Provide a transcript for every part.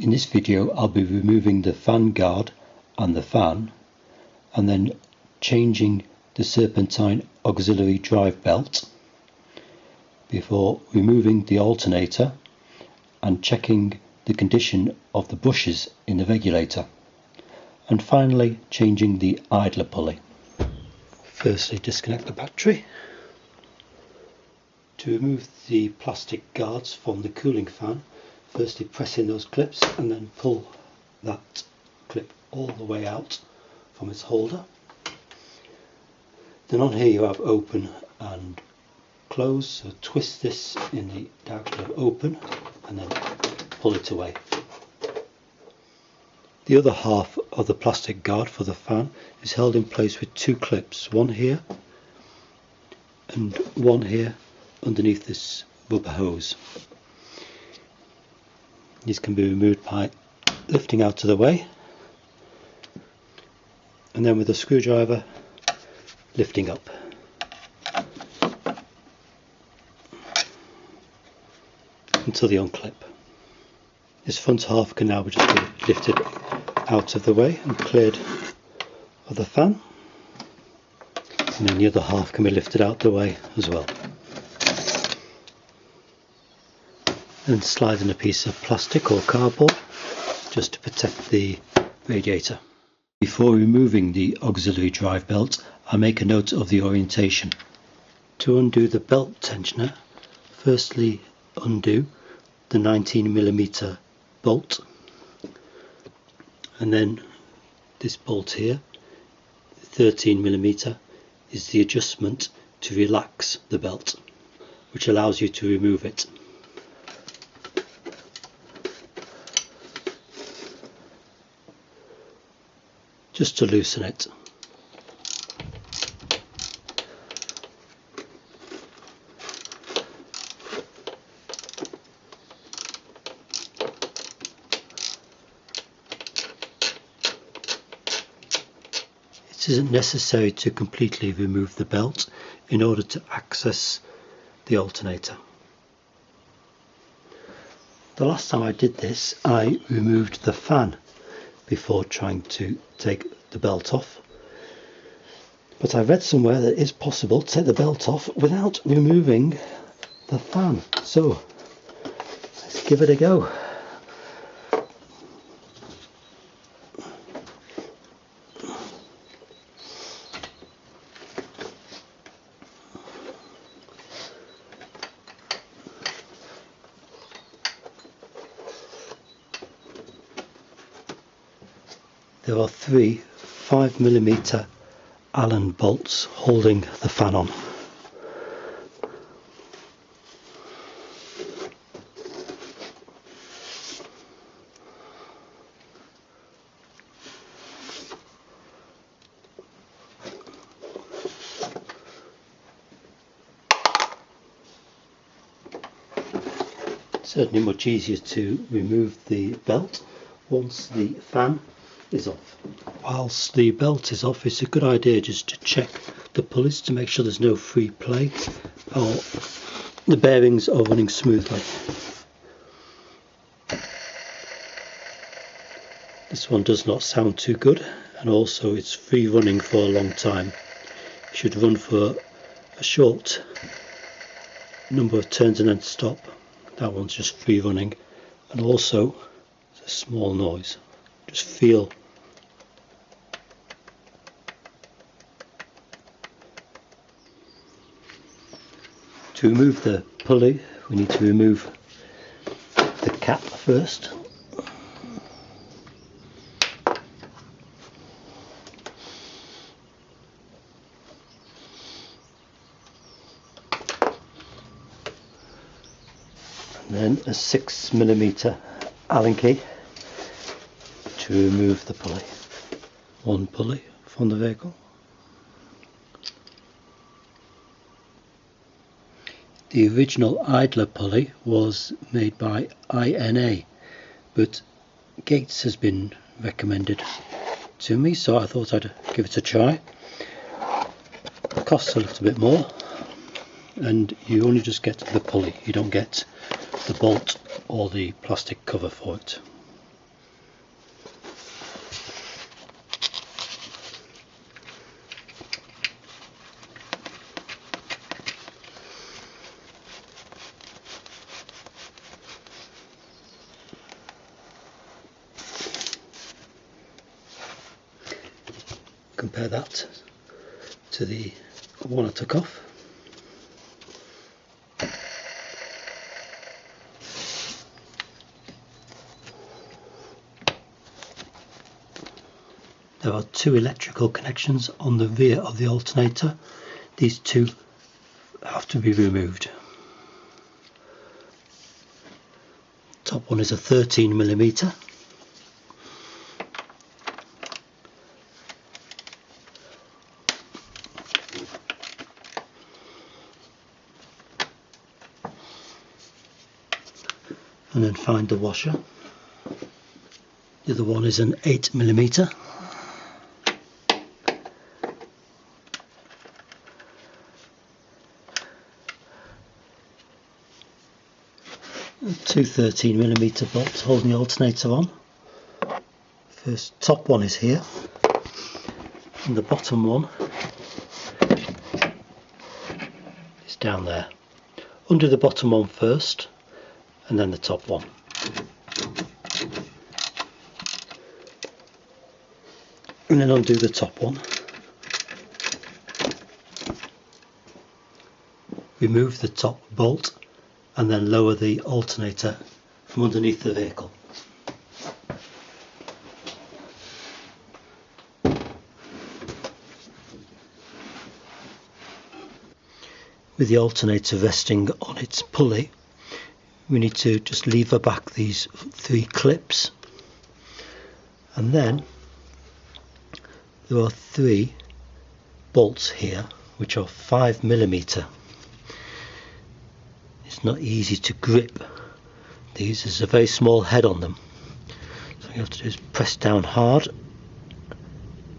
In this video I'll be removing the fan guard and the fan, and then changing the serpentine auxiliary drive belt before removing the alternator and checking the condition of the bushes in the regulator, and finally changing the idler pulley. Firstly, disconnect the battery. To remove the plastic guards from the cooling fan, firstly press in those clips and then pull that clip all the way out from its holder. Then on here you have open and close, so twist this in the direction of open and then pull it away. The other half of the plastic guard for the fan is held in place with two clips, one here and one here underneath this rubber hose. These can be removed by lifting out of the way and then with a screwdriver lifting up. Until they unclip. This front half can now just be lifted out of the way and cleared of the fan, and then the other half can be lifted out the way as well. And slide in a piece of plastic or cardboard just to protect the radiator. Before removing the auxiliary drive belt, I make a note of the orientation. To undo the belt tensioner, firstly undo the 19mm bolt, and then this bolt here, 13mm, is the adjustment to relax the belt, which allows you to remove it. Just to loosen it. It isn't necessary to completely remove the belt in order to access the alternator. The last time I did this, I removed the fan before trying to take the belt off, but I read somewhere that it is possible to take the belt off without removing the fan, so let's give it a go. There are three 5mm Allen bolts holding the fan on. It's certainly much easier to remove the belt once the fan is off. Whilst the belt is off, it's a good idea just to check the pulleys to make sure there's no free play or the bearings are running smoothly. This one does not sound too good, and also it's free running for a long time. It should run for a short number of turns and then stop. That one's just free running, and also it's a small noise. Just feel. To remove the pulley, we need to remove the cap first. And then a 6mm Allen key to remove the pulley. One pulley from the vehicle. The original idler pulley was made by INA, but Gates has been recommended to me, so I thought I'd give it a try. It costs a little bit more, and you only just get the pulley, you don't get the bolt or the plastic cover for it. compare that to the one I took off. There are two electrical connections on the rear of the alternator. These two have to be removed. Top one is a 13mm. And then find the washer. The other one is an 8mm. Two 13mm bolts holding the alternator on. First top one is here, and the bottom one is down there. Undo the bottom one first, and then the top one. And then undo the top one. Remove the top bolt and then lower the alternator from underneath the vehicle. With the alternator resting on its pulley, we need to just lever back these 3 clips, and then there are 3 bolts here which are 5mm. It's not easy to grip these, there's a very small head on them, so what you have to do is press down hard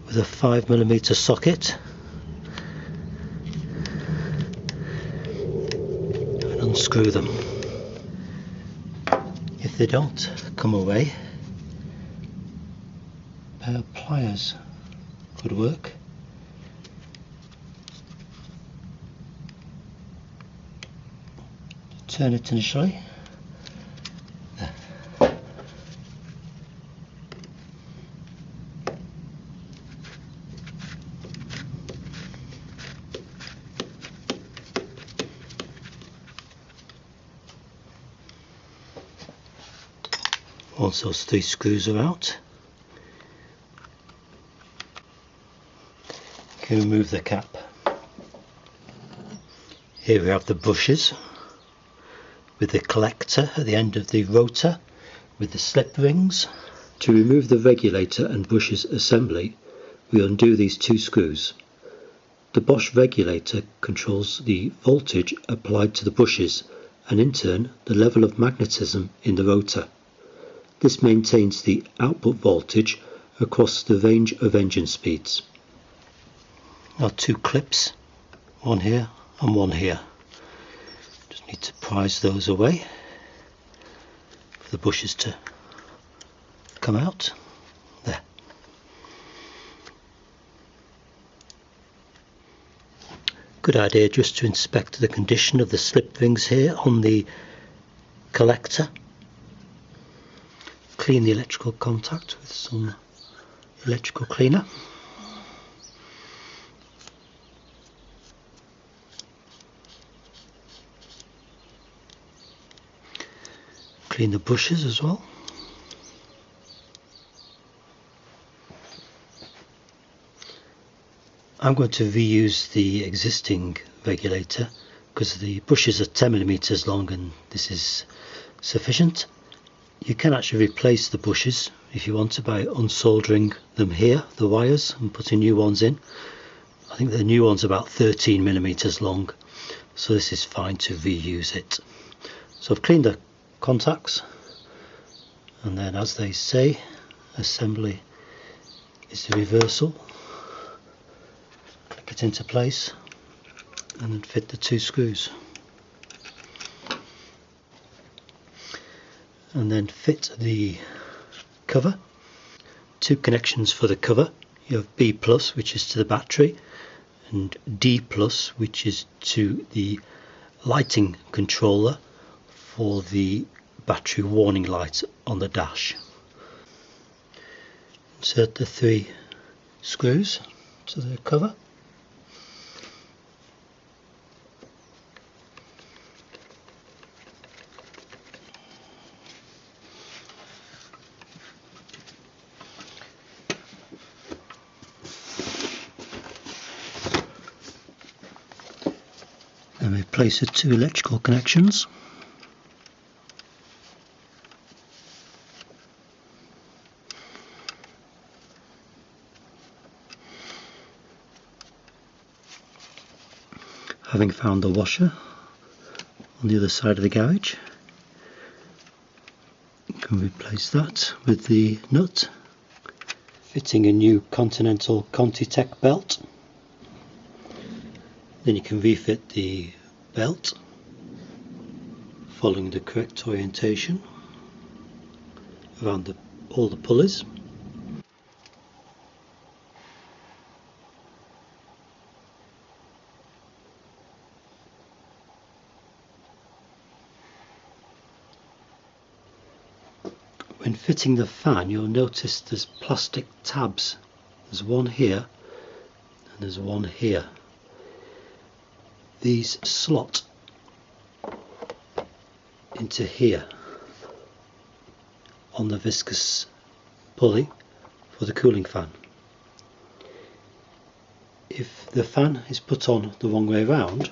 with a 5mm socket and unscrew them. If they don't come away, a pair of pliers could work. Turn it initially. There. Once those 3 screws are out, you can remove the cap. Here we have the brushes with the collector at the end of the rotor with the slip rings. To remove the regulator and brushes assembly, we undo these 2 screws. The Bosch regulator controls the voltage applied to the brushes and in turn the level of magnetism in the rotor. This maintains the output voltage across the range of engine speeds. Now 2 clips, one here and one here. Just need to prise those away for the brushes to come out. There. Good idea just to inspect the condition of the slip rings here on the collector. Clean the electrical contact with some electrical cleaner. Clean the brushes as well. I'm going to reuse the existing regulator because the brushes are 10mm long and this is sufficient. You can actually replace the brushes if you want to by unsoldering them here, the wires, and putting new ones in. I think the new one's about 13mm long, so this is fine to reuse it. So I've cleaned the contacts, and then as they say, assembly is the reversal. Click it into place and then fit the 2 screws. And then fit the cover. 2 connections for the cover. You have B+, which is to the battery, and D+, which is to the lighting controller for the battery warning light on the dash. Insert the 3 screws to the cover. Then we place the two electrical connections. Having found the washer on the other side of the garage, you can replace that with the nut. Fitting a new Continental Conti-Tech belt. Then you can refit the belt following the correct orientation around all the pulleys. When fitting the fan, you'll notice there's plastic tabs. There's one here and there's one here. These slot into here on the viscous pulley for the cooling fan. If the fan is put on the wrong way around,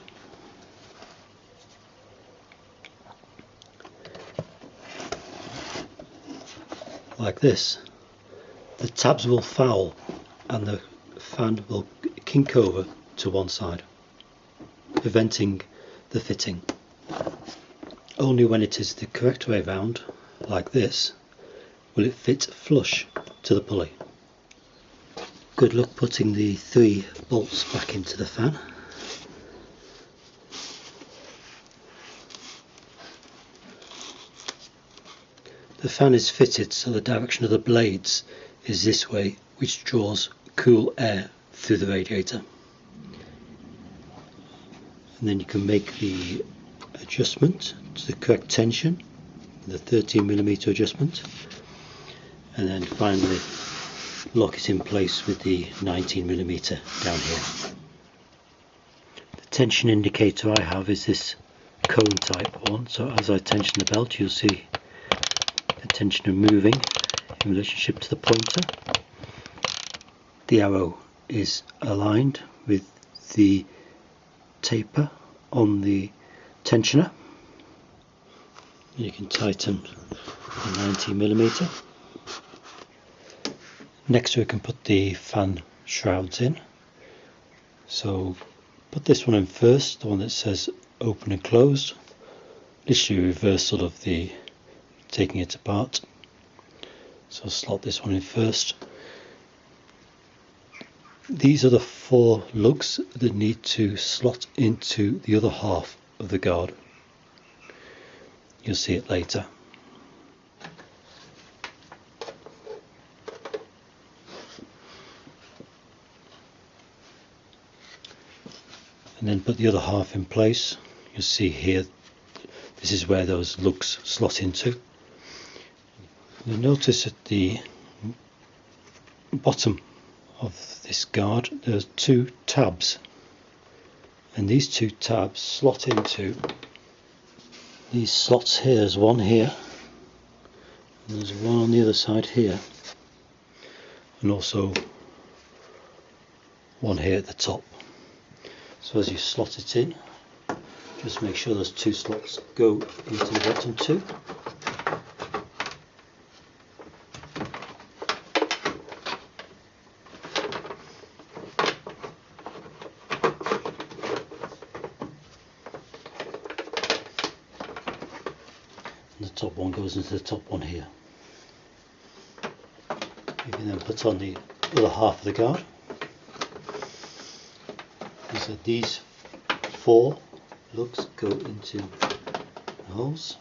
like this, the tabs will foul and the fan will kink over to one side, preventing the fitting. Only when it is the correct way round, like this, will it fit flush to the pulley. Good luck putting the 3 bolts back into the fan. The fan is fitted so the direction of the blades is this way, which draws cool air through the radiator. And then you can make the adjustment to the correct tension, the 13mm adjustment, and then finally lock it in place with the 19mm down here. The tension indicator I have is this cone type one, so as I tension the belt you'll see the tensioner moving in relationship to the pointer. The arrow is aligned with the taper on the tensioner. You can tighten the 19mm. Next we can put the fan shrouds in. So put this one in first, the one that says open and close. Literally reversal of the taking it apart. So slot this one in first. These are the 4 lugs that need to slot into the other half of the guard. You'll see it later. And then put the other half in place. You'll see here, this is where those lugs slot into. You'll notice at the bottom of this guard there's 2 tabs, and these 2 tabs slot into these slots here. There's one here and there's one on the other side here, and also one here at the top. So as you slot it in, just make sure those 2 slots go into the bottom 2. The top one goes into the top one here. You can then put on the other half of the guard. So these 4 lugs go into the holes,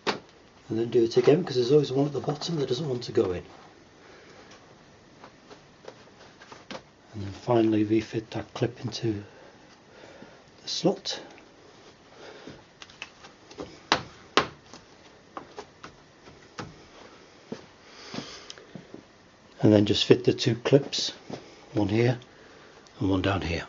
and then do it again because there's always one at the bottom that doesn't want to go in. And then finally refit that clip into the slot. And then just fit the 2 clips one here and one down here.